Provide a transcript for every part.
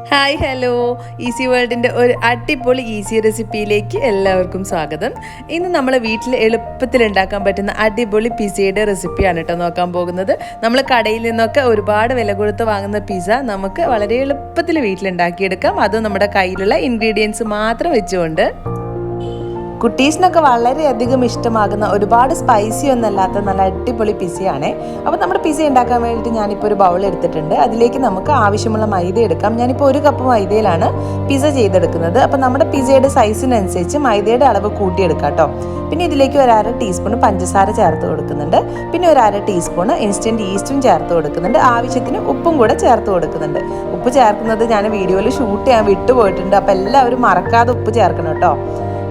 Hi hello easy വേൾഡിൻ്റെ ഒരു അടിപൊളി easy റെസിപ്പിയിലേക്ക് എല്ലാവർക്കും സ്വാഗതം. ഇന്ന് നമ്മൾ വീട്ടിൽ എളുപ്പത്തിൽ ഉണ്ടാക്കാൻ പറ്റുന്ന അടിപൊളി പിസയുടെ റെസിപ്പിയാണ് കേട്ടോ നോക്കാൻ പോകുന്നത്. നമ്മൾ കടയിൽ നിന്നൊക്കെ ഒരുപാട് വില കൊടുത്ത് വാങ്ങുന്ന പിസ്സ നമുക്ക് വളരെ എളുപ്പത്തിൽ വീട്ടിലുണ്ടാക്കിയെടുക്കാം, അതും നമ്മുടെ കയ്യിലുള്ള ഇൻഗ്രീഡിയൻസ് മാത്രം വെച്ചുകൊണ്ട്. കുട്ടീസിനൊക്കെ വളരെയധികം ഇഷ്ടമാകുന്ന ഒരുപാട് സ്പൈസി ഒന്നല്ലാത്ത നല്ല അടിപൊളി പിസയാണേ. അപ്പോൾ നമ്മുടെ പിസ ഉണ്ടാക്കാൻ വേണ്ടിയിട്ട് ഞാനിപ്പോൾ ഒരു ബൗൾ എടുത്തിട്ടുണ്ട്. അതിലേക്ക് നമുക്ക് ആവശ്യമുള്ള മൈദ എടുക്കാം. ഞാനിപ്പോൾ 1 കപ്പ് മൈദയിലാണ് പിസ ചെയ്തെടുക്കുന്നത്. അപ്പോൾ നമ്മുടെ പിസയുടെ സൈസിനനുസരിച്ച് മൈദയുടെ അളവ് കൂട്ടിയെടുക്കാം കേട്ടോ. പിന്നെ ഇതിലേക്ക് ഒരു 1/2 ടീസ്പൂൺ പഞ്ചസാര ചേർത്ത് കൊടുക്കുന്നുണ്ട്. പിന്നെ ഒരു 1/2 ടീസ്പൂൺ ഇൻസ്റ്റൻറ്റ് ഈസ്റ്റും ചേർത്ത് കൊടുക്കുന്നുണ്ട്. ആവശ്യത്തിന് ഉപ്പും കൂടെ ചേർത്ത് കൊടുക്കുന്നുണ്ട്. ഉപ്പ് ചേർക്കുന്നത് ഞാൻ വീഡിയോയിൽ ഷൂട്ട് ചെയ്യാൻ വിട്ടുപോയിട്ടുണ്ട്, അപ്പോൾ എല്ലാവരും മറക്കാതെ ഉപ്പ് ചേർക്കണം കേട്ടോ.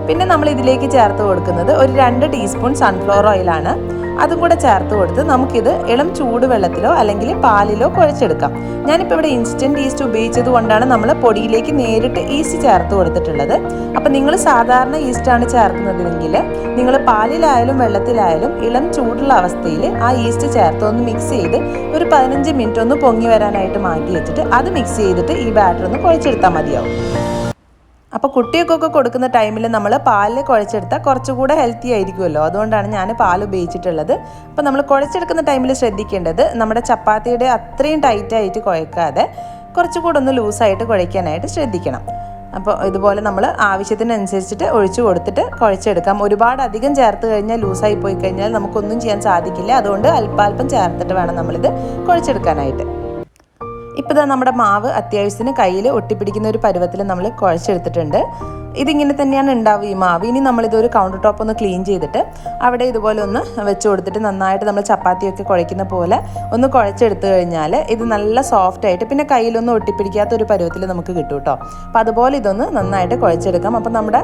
പിന്നെ നമ്മൾ ഇതിലേക്ക് ചേർത്ത് കൊടുക്കുന്നത് ഒരു 2 ടീസ്പൂൺ സൺഫ്ലവർ ഓയിലാണ്. അതും കൂടെ ചേർത്ത് കൊടുത്ത് നമുക്കിത് ഇളം ചൂടുവെള്ളത്തിലോ അല്ലെങ്കിൽ പാലിലോ കുഴച്ചെടുക്കാം. ഞാനിപ്പോൾ ഇവിടെ ഇൻസ്റ്റൻറ്റ് ഈസ്റ്റ് ഉപയോഗിച്ചത് കൊണ്ടാണ് നമ്മൾ പൊടിയിലേക്ക് നേരിട്ട് ഈസ്റ്റ് ചേർത്ത് കൊടുത്തിട്ടുള്ളത്. അപ്പം നിങ്ങൾ സാധാരണ ഈസ്റ്റാണ് ചേർക്കുന്നതെങ്കിൽ നിങ്ങൾ പാലിലായാലും വെള്ളത്തിലായാലും ഇളം ചൂടുള്ള അവസ്ഥയിൽ ആ ഈസ്റ്റ് ചേർത്ത് ഒന്ന് മിക്സ് ചെയ്ത് ഒരു 15 മിനിറ്റ് ഒന്ന് പൊങ്ങി വരാനായിട്ട് മാറ്റി വെച്ചിട്ട് അത് മിക്സ് ചെയ്തിട്ട് ഈ ബാറ്റർ ഒന്ന് കുഴച്ചെടുത്താൽ മതിയാവും. അപ്പോൾ കുട്ടികൾക്കൊക്കെ കൊടുക്കുന്ന ടൈമിൽ നമ്മൾ പാലിൽ കുഴച്ചെടുത്താൽ കുറച്ചുകൂടെ ഹെൽത്തി ആയിരിക്കുമല്ലോ, അതുകൊണ്ടാണ് ഞാൻ പാൽ ഉപയോഗിച്ചിട്ടുള്ളത്. അപ്പോൾ നമ്മൾ കുഴച്ചെടുക്കുന്ന ടൈമിൽ ശ്രദ്ധിക്കേണ്ടത് നമ്മുടെ ചപ്പാത്തിയുടെ അത്രയും ടൈറ്റായിട്ട് കുഴക്കാതെ കുറച്ചുകൂടെ ഒന്ന് ലൂസായിട്ട് കുഴയ്ക്കാനായിട്ട് ശ്രദ്ധിക്കണം. അപ്പോൾ ഇതുപോലെ നമ്മൾ ആവശ്യത്തിനനുസരിച്ചിട്ട് ഒഴിച്ചു കൊടുത്തിട്ട് കുഴച്ചെടുക്കാം. ഒരുപാട് അധികം ചേർത്ത് കഴിഞ്ഞാൽ ലൂസായി പോയി കഴിഞ്ഞാൽ നമുക്കൊന്നും ചെയ്യാൻ സാധിക്കില്ല. അതുകൊണ്ട് അല്പാൽപ്പം ചേർത്തിട്ട് വേണം നമ്മളിത് കുഴച്ചെടുക്കാനായിട്ട്. ഇപ്പോൾ നമ്മുടെ മാവ് അത്യാവശ്യത്തിന് കയ്യിൽ ഒട്ടിപ്പിടിക്കുന്ന ഒരു പരുവത്തിൽ നമ്മൾ കുഴച്ചെടുത്തിട്ടുണ്ട്. ഇതിങ്ങനെ തന്നെയാണ് ഉണ്ടാവുക ഈ മാവ്. ഇനി നമ്മളിതൊരു കൗണ്ടർ ടോപ്പ് ഒന്ന് ക്ലീൻ ചെയ്തിട്ട് അവിടെ ഇതുപോലെ ഒന്ന് വെച്ച് കൊടുത്തിട്ട് നന്നായിട്ട് നമ്മൾ ചപ്പാത്തിയൊക്കെ കുഴയ്ക്കുന്ന പോലെ ഒന്ന് കുഴച്ചെടുത്ത് കഴിഞ്ഞാൽ ഇത് നല്ല സോഫ്റ്റായിട്ട് പിന്നെ കയ്യിലൊന്നും ഒട്ടിപ്പിടിക്കാത്ത ഒരു പരുവത്തിൽ നമുക്ക് കിട്ടും കേട്ടോ. അപ്പോൾ അതുപോലെ ഇതൊന്ന് നന്നായിട്ട് കുഴച്ചെടുക്കാം. അപ്പോൾ നമ്മുടെ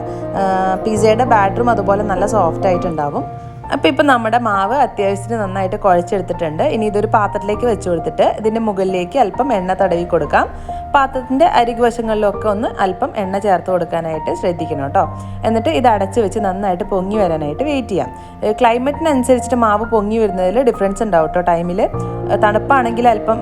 പിസയുടെ ബാറ്ററും അതുപോലെ നല്ല സോഫ്റ്റായിട്ടുണ്ടാവും. അപ്പോൾ ഇപ്പോൾ നമ്മുടെ മാവ് അത്യാവശ്യത്തിന് നന്നായിട്ട് കുഴച്ചെടുത്തിട്ടുണ്ട്. ഇനി ഇതൊരു പാത്രത്തിലേക്ക് വെച്ച് കൊടുത്തിട്ട് ഇതിൻ്റെ മുകളിലേക്ക് അല്പം എണ്ണ തടവി കൊടുക്കാം. പാത്രത്തിൻ്റെ അരികുവശങ്ങളിലൊക്കെ ഒന്ന് അല്പം എണ്ണ ചേർത്ത് കൊടുക്കാനായിട്ട് ശ്രദ്ധിക്കണം കേട്ടോ. എന്നിട്ട് ഇത് അടച്ച് വെച്ച് നന്നായിട്ട് പൊങ്ങി വരാനായിട്ട് വെയിറ്റ് ചെയ്യാം. ക്ലൈമറ്റിനനുസരിച്ചിട്ട് മാവ് പൊങ്ങി വരുന്നതിൽ ഡിഫറൻസ് ഉണ്ടാവും കേട്ടോ ടൈമിൽ. തണുപ്പാണെങ്കിൽ അല്പം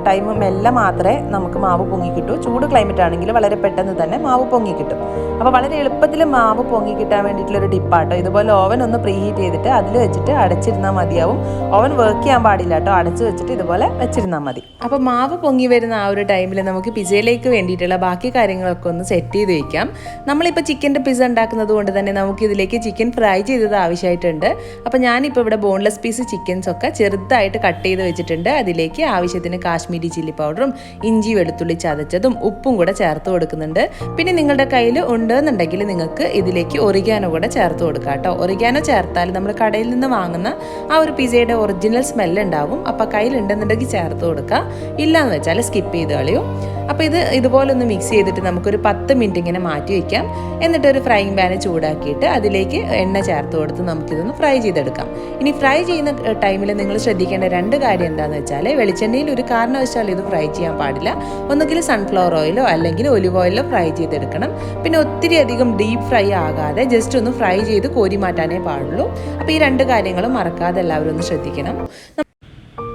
ടൈം മെല്ലെ മാത്രമേ നമുക്ക് മാവ് പൊങ്ങി കിട്ടൂ. ചൂട് ക്ലൈമറ്റ് ആണെങ്കിൽ വളരെ പെട്ടെന്ന് തന്നെ മാവ് പൊങ്ങി കിട്ടും. അപ്പോൾ വളരെ എളുപ്പത്തിൽ മാവ് പൊങ്ങി കിട്ടാൻ വേണ്ടിയിട്ടുള്ളൊരു ടിപ്പാട്ടോ. ഇതുപോലെ ഓവൻ ഒന്ന് പ്രീ ഹീറ്റ് ചെയ്തിട്ട് അതിൽ വെച്ചിട്ട് അടച്ചിരുന്നാൽ മതിയാവും. ഓവൻ വർക്ക് ചെയ്യാൻ പാടില്ല കേട്ടോ, അടച്ച് വെച്ചിട്ട് ഇതുപോലെ വെച്ചിരുന്നാൽ മതി. അപ്പോൾ മാവ് പൊങ്ങി വരുന്ന ആ ഒരു ടൈമിൽ നമുക്ക് പിസയിലേക്ക് വേണ്ടിയിട്ടുള്ള ബാക്കി കാര്യങ്ങളൊക്കെ ഒന്ന് സെറ്റ് ചെയ്ത് വയ്ക്കാം. നമ്മളിപ്പോൾ ചിക്കൻ്റെ പിസ്സ ഉണ്ടാക്കുന്നത് കൊണ്ട് തന്നെ നമുക്ക് ഇതിലേക്ക് ചിക്കൻ ഫ്രൈ ചെയ്തത് ആവശ്യമായിട്ടുണ്ട്. അപ്പോൾ ഞാനിപ്പോൾ ഇവിടെ ബോൺലെസ് പീസ് ചിക്കൻസ് ഒക്കെ ചെറുതായിട്ട് കട്ട് ചെയ്ത് വെച്ചിട്ടുണ്ട്. അതിലേക്ക് ആവശ്യത്തിന് കാശ്മീരി ചില്ലി പൗഡറും ഇഞ്ചി വെളുത്തുള്ളി ചതച്ചതും ഉപ്പും കൂടെ ചേർത്ത് കൊടുക്കുന്നുണ്ട്. പിന്നെ നിങ്ങളുടെ കയ്യിൽ ഉണ്ടെന്നുണ്ടെങ്കിൽ നിങ്ങൾക്ക് ഇതിലേക്ക് ഒറിഗാനോ കൂടെ ചേർത്ത് കൊടുക്കാം കേട്ടോ. ഒറിഗാനോ ചേർത്താൽ നമ്മൾ കടയിൽ നിന്ന് വാങ്ങുന്ന ആ ഒരു പിസയുടെ ഒറിജിനൽ സ്മെല്ല് ഉണ്ടാവും. അപ്പോൾ കയ്യിലുണ്ടെന്നുണ്ടെങ്കിൽ ചേർത്ത് കൊടുക്കുക, ഇല്ലയെന്ന് വെച്ചാൽ സ്കിപ്പ് ചെയ്ത് കളയും. അപ്പോൾ ഇതുപോലെ ഒന്ന് മിക്സ് ചെയ്തിട്ട് നമുക്കൊരു 10 മിനിറ്റ് ഇങ്ങനെ മാറ്റി വയ്ക്കാം. എന്നിട്ട് ഒരു ഫ്രൈങ് പാന് ചൂടാക്കിയിട്ട് അതിലേക്ക് എണ്ണ ചേർത്ത് കൊടുത്ത് നമുക്കിതൊന്ന് ഫ്രൈ ചെയ്തെടുക്കാം. ഇനി ഫ്രൈ ചെയ്യുന്ന ടൈമിൽ നിങ്ങൾ ശ്രദ്ധിക്കേണ്ട 2 കാര്യം എന്താണെന്ന് വെച്ചാൽ വെളിച്ചെണ്ണയിൽ ഒരു കാരണവശാലും ഇത് ഫ്രൈ ചെയ്യാൻ പാടില്ല. ഒന്നുകിൽ സൺഫ്ലവർ ഓയിലോ അല്ലെങ്കിൽ ഒലിവ് ഓയിലോ ഫ്രൈ ചെയ്തെടുക്കണം. പിന്നെ ഒത്തിരി അധികം ഡീപ്പ് ഫ്രൈ ആകാതെ ജസ്റ്റ് ഒന്ന് ഫ്രൈ ചെയ്ത് കോരി മാറ്റാനേ പാടുള്ളൂ. അപ്പോൾ ഈ 2 കാര്യങ്ങളും മറക്കാതെ എല്ലാവരും ഒന്ന് ശ്രദ്ധിക്കണം.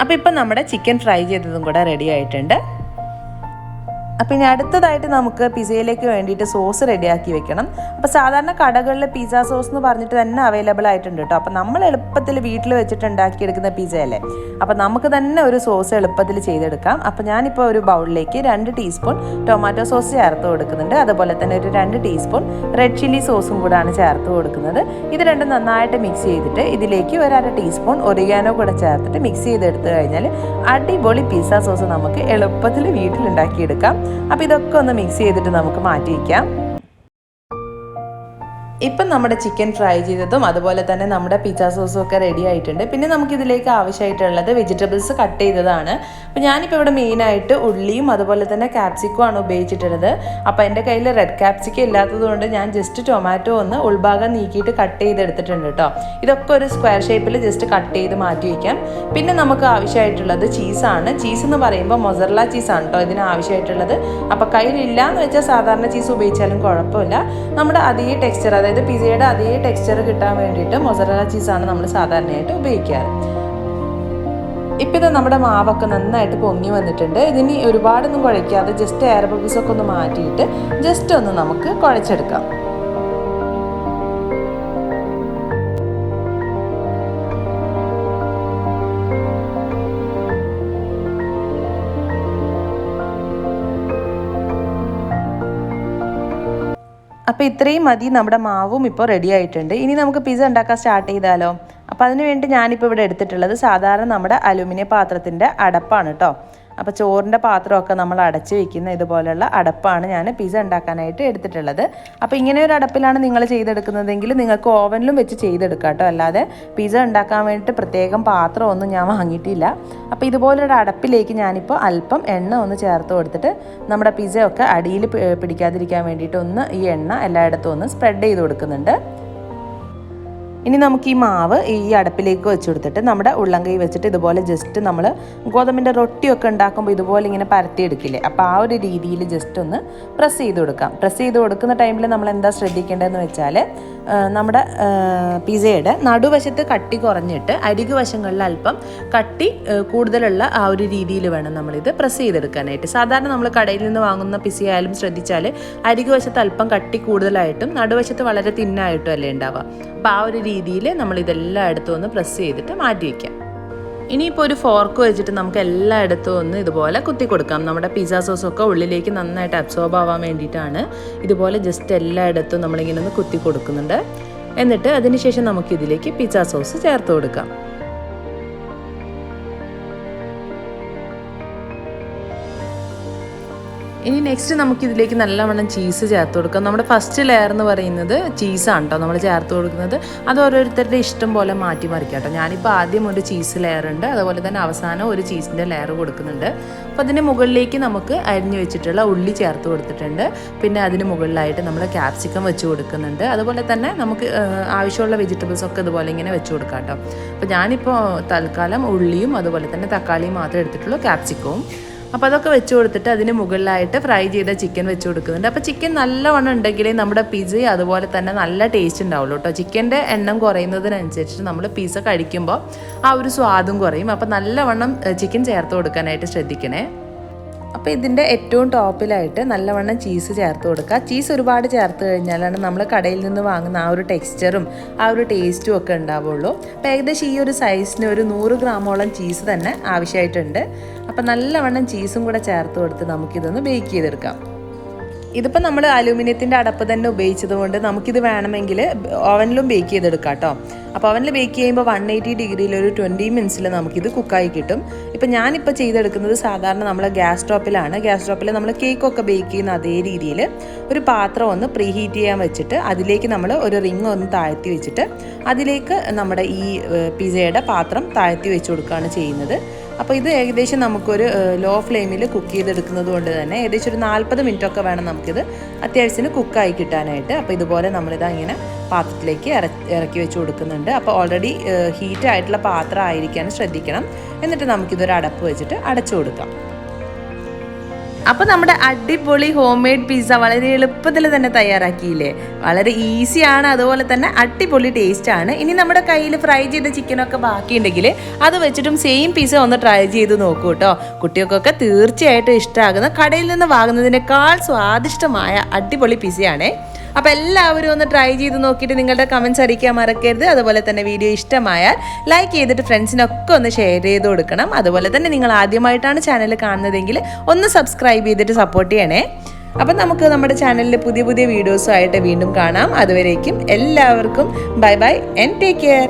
അപ്പോൾ ഇപ്പം നമ്മുടെ ചിക്കൻ ഫ്രൈ ചെയ്തതും കൂടെ റെഡി ആയിട്ടുണ്ട്. അപ്പോൾ ഇനി അടുത്തതായിട്ട് നമുക്ക് പിസയിലേക്ക് വേണ്ടിയിട്ട് സോസ് റെഡിയാക്കി വെക്കണം. അപ്പോൾ സാധാരണ കടകളിൽ പിസ്സ സോസ് എന്ന് പറഞ്ഞിട്ട് തന്നെ അവൈലബിൾ ആയിട്ടുണ്ട് കേട്ടോ. അപ്പോൾ നമ്മൾ എളുപ്പത്തിൽ വീട്ടിൽ വെച്ചിട്ട് ഉണ്ടാക്കിയെടുക്കുന്ന പിസ്സ അല്ലേ, അപ്പോൾ നമുക്ക് തന്നെ ഒരു സോസ് എളുപ്പത്തിൽ ചെയ്തെടുക്കാം. അപ്പോൾ ഞാനിപ്പോൾ ഒരു ബൗളിലേക്ക് 2 ടീസ്പൂൺ ടൊമാറ്റോ സോസ് ചേർത്ത് കൊടുക്കുന്നുണ്ട്. അതുപോലെ തന്നെ ഒരു 2 ടീസ്പൂൺ റെഡ് ചില്ലി സോസും കൂടാണ് ചേർത്ത് കൊടുക്കുന്നത്. ഇത് രണ്ടും നന്നായിട്ട് മിക്സ് ചെയ്തിട്ട് ഇതിലേക്ക് ഒരു 1/2 ടീസ്പൂൺ ഒറിഗാനോ കൂടെ ചേർത്തിട്ട് മിക്സ് ചെയ്തെടുത്ത് കഴിഞ്ഞാൽ അടിപൊളി പിസ്സ സോസ് നമുക്ക് എളുപ്പത്തിൽ വീട്ടിലുണ്ടാക്കിയെടുക്കാം. അപ്പോൾ ഇതൊക്കെ ഒന്ന് മിക്സ് ചെയ്തിട്ട് നമുക്ക് മാറ്റി വയ്ക്കാം. ഇപ്പം നമ്മുടെ ചിക്കൻ ഫ്രൈ ചെയ്തതും അതുപോലെ തന്നെ നമ്മുടെ പിസ്സ സോസും ഒക്കെ റെഡി ആയിട്ടുണ്ട്. പിന്നെ നമുക്കിതിലേക്ക് ആവശ്യമായിട്ടുള്ളത് വെജിറ്റബിൾസ് കട്ട് ചെയ്തതാണ്. അപ്പോൾ ഞാനിപ്പോൾ ഇവിടെ മെയിനായിട്ട് ഉള്ളിയും അതുപോലെ തന്നെ ക്യാപ്സിക്കും ആണ് ഉപയോഗിച്ചിട്ടുള്ളത്. അപ്പോൾ എൻ്റെ കയ്യിൽ റെഡ് ക്യാപ്സിക്കം ഇല്ലാത്തതുകൊണ്ട് ഞാൻ ജസ്റ്റ് ടൊമാറ്റോ ഒന്ന് ഉൾഭാഗം നീക്കിയിട്ട് കട്ട് ചെയ്തെടുത്തിട്ടുണ്ട് കേട്ടോ. ഇതൊക്കെ ഒരു സ്ക്വയർ ഷേപ്പിൽ ജസ്റ്റ് കട്ട് ചെയ്ത് മാറ്റി വയ്ക്കാം. പിന്നെ നമുക്ക് ആവശ്യമായിട്ടുള്ളത് ചീസാണ്. ചീസ് എന്ന് പറയുമ്പോൾ മൊസറല്ല ചീസാണ് കേട്ടോ ഇതിന് ആവശ്യമായിട്ടുള്ളത്. അപ്പോൾ കയ്യിലില്ല എന്ന് വെച്ചാൽ സാധാരണ ചീസ് ഉപയോഗിച്ചാലും കുഴപ്പമില്ല. നമ്മുടെ അതേ ടെക്സ്ചർ, അതായത് പിസയുടെ അതേ ടെക്സ്ചർ കിട്ടാൻ വേണ്ടിയിട്ട് മൊസറല്ല ചീസാണ് നമ്മൾ സാധാരണയായിട്ട് ഉപയോഗിക്കാറ്. ഇപ്പം ഇത് നമ്മുടെ മാവൊക്കെ നന്നായിട്ട് പൊങ്ങി വന്നിട്ടുണ്ട്. ഇതിനി ഒരുപാടൊന്നും കുഴയ്ക്കാതെ ജസ്റ്റ് എയർ ബബിൾസൊക്കെ ഒന്ന് മാറ്റിയിട്ട് ജസ്റ്റ് ഒന്ന് നമുക്ക് കുഴച്ചെടുക്കാം. അപ്പോൾ ഇത്രയും മതി, നമ്മുടെ മാവും ഇപ്പോൾ റെഡി ആയിട്ടുണ്ട്. ഇനി നമുക്ക് പിസ്സ ഉണ്ടാക്കാൻ സ്റ്റാർട്ട് ചെയ്താലോ. അപ്പോൾ അതിന് വേണ്ടി ഞാനിപ്പോൾ ഇവിടെ എടുത്തിട്ടുള്ളത് സാധാരണ നമ്മുടെ അലുമിനിയം പാത്രത്തിൻ്റെ അടപ്പാണ് കേട്ടോ. അപ്പോൾ ചോറിൻ്റെ പാത്രമൊക്കെ നമ്മൾ അടച്ച് വയ്ക്കുന്ന ഇതുപോലെയുള്ള അടപ്പാണ് ഞാൻ പിസ്സ ഉണ്ടാക്കാനായിട്ട് എടുത്തിട്ടുള്ളത്. അപ്പോൾ ഇങ്ങനെ ഒരു അടപ്പിലാണ് നിങ്ങൾ ചെയ്തെടുക്കുന്നതെങ്കിൽ നിങ്ങൾക്ക് ഓവനിലും വെച്ച് ചെയ്തെടുക്കാം കേട്ടോ. അല്ലാതെ പിസ്സ ഉണ്ടാക്കാൻ വേണ്ടിയിട്ട് പ്രത്യേകം പാത്രമൊന്നും ഞാൻ വാങ്ങിയിട്ടില്ല. അപ്പോൾ ഇതുപോലൊരു അടപ്പിലേക്ക് ഞാനിപ്പോൾ അല്പം എണ്ണ ഒന്ന് ചേർത്ത് കൊടുത്തിട്ട് നമ്മുടെ പിസ്സയൊക്കെ അടിയിൽ പിടിക്കാതിരിക്കാൻ വേണ്ടിയിട്ട് ഒന്ന് ഈ എണ്ണ എല്ലായിടത്തും ഒന്ന് സ്പ്രെഡ് ചെയ്ത് കൊടുക്കുന്നുണ്ട്. ഇനി നമുക്ക് ഈ മാവ് ഈ അടപ്പിലേക്ക് വെച്ച് കൊടുത്തിട്ട് നമ്മുടെ ഉള്ളംകൈ വെച്ചിട്ട് ഇതുപോലെ ജസ്റ്റ് നമ്മൾ ഗോതമ്പിൻ്റെ റൊട്ടിയൊക്കെ ഉണ്ടാക്കുമ്പോൾ ഇതുപോലെ ഇങ്ങനെ പരത്തിയെടുക്കില്ലേ, അപ്പോൾ ആ ഒരു രീതിയിൽ ജസ്റ്റ് ഒന്ന് പ്രസ് ചെയ്ത് കൊടുക്കാം. പ്രസ് ചെയ്ത് കൊടുക്കുന്ന ടൈമിൽ നമ്മൾ എന്താ ശ്രദ്ധിക്കേണ്ടതെന്ന് വെച്ചാൽ നമ്മുടെ പിസ്സയുടെ നടുവശത്ത് കട്ടി കുറഞ്ഞിട്ട് അരികു വശങ്ങളിൽ അല്പം കട്ടി കൂടുതലുള്ള ആ ഒരു രീതിയിൽ വേണം നമ്മളിത് പ്രസ് ചെയ്തെടുക്കാനായിട്ട്. സാധാരണ നമ്മൾ കടയിൽ നിന്ന് വാങ്ങുന്ന പിസ്സ ആയാലും ശ്രദ്ധിച്ചാൽ അരികു വശത്ത് അല്പം കട്ടി കൂടുതലായിട്ടും നടുവശത്ത് വളരെ തിന്നായിട്ടും അല്ലേ ഉണ്ടാവുക. അപ്പോൾ ആ ഒരു രീതിയിൽ നമ്മളിതെല്ലായിടത്തും ഒന്ന് പ്രസ് ചെയ്തിട്ട് മാറ്റി വയ്ക്കാം. ഇനിയിപ്പോൾ ഒരു ഫോർക്ക് വെച്ചിട്ട് നമുക്ക് എല്ലായിടത്തും ഒന്ന് ഇതുപോലെ കുത്തി കൊടുക്കാം. നമ്മുടെ പിസ്സ സോസൊക്കെ ഉള്ളിലേക്ക് നന്നായിട്ട് അബ്സോർബ് ആവാൻ വേണ്ടിയിട്ടാണ് ഇതുപോലെ ജസ്റ്റ് എല്ലായിടത്തും നമ്മളിങ്ങനെ ഒന്ന് കുത്തി കൊടുക്കുന്നുണ്ട്. എന്നിട്ട് അതിനുശേഷം നമുക്കിതിലേക്ക് പിസ്സ സോസ് ചേർത്ത് കൊടുക്കാം. ഇനി നെക്സ്റ്റ് നമുക്കിതിലേക്ക് നല്ലവണ്ണം ചീസ് ചേർത്ത് കൊടുക്കാം. നമ്മുടെ ഫസ്റ്റ് ലെയർ എന്ന് പറയുന്നത് ചീസാണ് കേട്ടോ നമ്മൾ ചേർത്ത് കൊടുക്കുന്നത്. അത് ഓരോരുത്തരുടെ ഇഷ്ടം പോലെ മാറ്റി മറിക്കാം കേട്ടോ. ഞാനിപ്പോൾ ആദ്യം ഒരു ചീസ് ലെയർ ഉണ്ട്, അതുപോലെ തന്നെ അവസാനം ഒരു ചീസിൻ്റെ ലെയർ കൊടുക്കുന്നുണ്ട്. അപ്പോൾ അതിന് മുകളിലേക്ക് നമുക്ക് അരിഞ്ഞു വെച്ചിട്ടുള്ള ഉള്ളി ചേർത്ത് കൊടുത്തിട്ടുണ്ട്. പിന്നെ അതിന് മുകളിലായിട്ട് നമ്മൾ ക്യാപ്സിക്കം വെച്ച് കൊടുക്കുന്നുണ്ട്. അതുപോലെ തന്നെ നമുക്ക് ആവശ്യമുള്ള വെജിറ്റബിൾസ് ഒക്കെ ഇതുപോലെ ഇങ്ങനെ വെച്ച് കൊടുക്കാം കേട്ടോ. അപ്പോൾ ഞാനിപ്പോൾ തൽക്കാലം ഉള്ളിയും അതുപോലെ തന്നെ തക്കാളിയും മാത്രമേ എടുത്തിട്ടുള്ളൂ, ക്യാപ്സിക്കവും. അപ്പോൾ അതൊക്കെ വെച്ച് കൊടുത്തിട്ട് അതിന് മുകളിലായിട്ട് ഫ്രൈ ചെയ്ത ചിക്കൻ വെച്ച് കൊടുക്കുന്നുണ്ട്. അപ്പോൾ ചിക്കൻ നല്ലവണ്ണം ഉണ്ടെങ്കിലേ നമ്മുടെ പിസ്സ അതുപോലെ തന്നെ നല്ല ടേസ്റ്റ് ഉണ്ടാവുള്ളൂ കേട്ടോ. ചിക്കൻ്റെ എണ്ണം കുറയുന്നതിനനുസരിച്ച് നമ്മൾ പിസ്സ കഴിക്കുമ്പോൾ ആ ഒരു സ്വാദും കുറയും. അപ്പോൾ നല്ലവണ്ണം ചിക്കൻ ചേർത്ത് കൊടുക്കാനായിട്ട് ശ്രദ്ധിക്കണേ. അപ്പോൾ ഇതിൻ്റെ ഏറ്റവും ടോപ്പിലായിട്ട് നല്ലവണ്ണം ചീസ് ചേർത്ത് കൊടുക്കുക. ചീസ് ഒരുപാട് ചേർത്ത് കഴിഞ്ഞാലാണ് നമ്മൾ കടയിൽ നിന്ന് വാങ്ങുന്ന ആ ഒരു ടെക്സ്ചറും ആ ഒരു ടേസ്റ്റും ഒക്കെ ഉണ്ടാവുള്ളൂ. അപ്പോൾ ഏകദേശം ഈ ഒരു സൈസിന് ഒരു 100 ഗ്രാമോളം ചീസ് തന്നെ ആവശ്യമായിട്ടുണ്ട്. അപ്പോൾ നല്ലവണ്ണം ചീസും കൂടെ ചേർത്ത് കൊടുത്ത് നമുക്കിതൊന്ന് ബേക്ക് ചെയ്തെടുക്കാം. ഇതിപ്പോൾ നമ്മൾ അലൂമിനിയത്തിൻ്റെ അടപ്പ് തന്നെ ഉപയോഗിച്ചത് കൊണ്ട് നമുക്കിത് വേണമെങ്കിൽ ഓവനിലും ബേക്ക് ചെയ്തെടുക്കാം കേട്ടോ. അപ്പോൾ ഓവനിൽ ബേക്ക് ചെയ്യുമ്പോൾ 180 ഡിഗ്രിയിൽ ഒരു 20 മിനിറ്റ്സിൽ നമുക്കിത് കുക്കായി കിട്ടും. ഇപ്പോൾ ഞാനിപ്പോൾ ചെയ്തെടുക്കുന്നത് സാധാരണ നമ്മൾ ഗ്യാസ് സ്റ്റോപ്പിലാണ്. ഗ്യാസ് സ്റ്റോപ്പിൽ നമ്മൾ കേക്കൊക്കെ ബേക്ക് ചെയ്യുന്ന അതേ രീതിയിൽ ഒരു പാത്രം ഒന്ന് പ്രീ ഹീറ്റ് ചെയ്യാൻ വെച്ചിട്ട് അതിലേക്ക് നമ്മൾ ഒരു റിങ് ഒന്ന് താഴ്ത്തി വെച്ചിട്ട് അതിലേക്ക് നമ്മുടെ ഈ പിസ്സയുടെ പാത്രം താഴ്ത്തി വെച്ച് കൊടുക്കുകയാണ് ചെയ്യുന്നത്. അപ്പോൾ ഇത് ഏകദേശം നമുക്കൊരു ലോ ഫ്ലെയിമിൽ കുക്ക് ചെയ്തെടുക്കുന്നത് കൊണ്ട് തന്നെ ഏകദേശം ഒരു 40 മിനിറ്റൊക്കെ വേണം നമുക്കിത് അത്യാവശ്യത്തിന് കുക്കായി കിട്ടാനായിട്ട്. അപ്പോൾ ഇതുപോലെ നമ്മളിതാ ഇങ്ങനെ പാത്രത്തിലേക്ക് ഇറക്കി വെച്ച് കൊടുക്കുന്നുണ്ട്. അപ്പോൾ ഓൾറെഡി ഹീറ്റായിട്ടുള്ള പാത്രം ആയിരിക്കാൻ ശ്രദ്ധിക്കണം. എന്നിട്ട് നമുക്കിതൊരു അടപ്പ് വെച്ചിട്ട് അടച്ചു കൊടുക്കാം. അപ്പോൾ നമ്മുടെ അടിപൊളി ഹോം മെയ്ഡ് പിസ്സ വളരെ എളുപ്പത്തിൽ തന്നെ തയ്യാറാക്കിയില്ലേ. വളരെ ഈസിയാണ്, അതുപോലെ തന്നെ അടിപൊളി ടേസ്റ്റാണ്. ഇനി നമ്മുടെ കയ്യിൽ ഫ്രൈ ചെയ്ത ചിക്കനൊക്കെ ബാക്കിയുണ്ടെങ്കിൽ അത് വെച്ചിട്ടും സെയിം പിസ്സ ഒന്ന് ട്രൈ ചെയ്ത് നോക്കൂ കേട്ടോ. കുട്ടികൾക്കൊക്കെ തീർച്ചയായിട്ടും ഇഷ്ടമാകുന്ന കടയിൽ നിന്ന് വാങ്ങുന്നതിനേക്കാൾ സ്വാദിഷ്ടമായ അടിപൊളി പിസ്സയാണേ. അപ്പോൾ എല്ലാവരും ഒന്ന് ട്രൈ ചെയ്ത് നോക്കിയിട്ട് നിങ്ങളുടെ കമൻറ്റ്സ് അറിയിക്കാൻ മറക്കരുത്. അതുപോലെ തന്നെ വീഡിയോ ഇഷ്ടമായാൽ ലൈക്ക് ചെയ്തിട്ട് ഫ്രണ്ട്സിനൊക്കെ ഒന്ന് ഷെയർ ചെയ്ത് കൊടുക്കണം. അതുപോലെ തന്നെ നിങ്ങൾ ആദ്യമായിട്ടാണ് ചാനൽ കാണുന്നതെങ്കിൽ ഒന്ന് സബ്സ്ക്രൈബ് ചെയ്തിട്ട് സപ്പോർട്ട് ചെയ്യണേ. അപ്പം നമുക്ക് നമ്മുടെ ചാനലിൽ പുതിയ പുതിയ വീഡിയോസുമായിട്ട് വീണ്ടും കാണാം. അതുവരേക്കും എല്ലാവർക്കും bye bye and take care.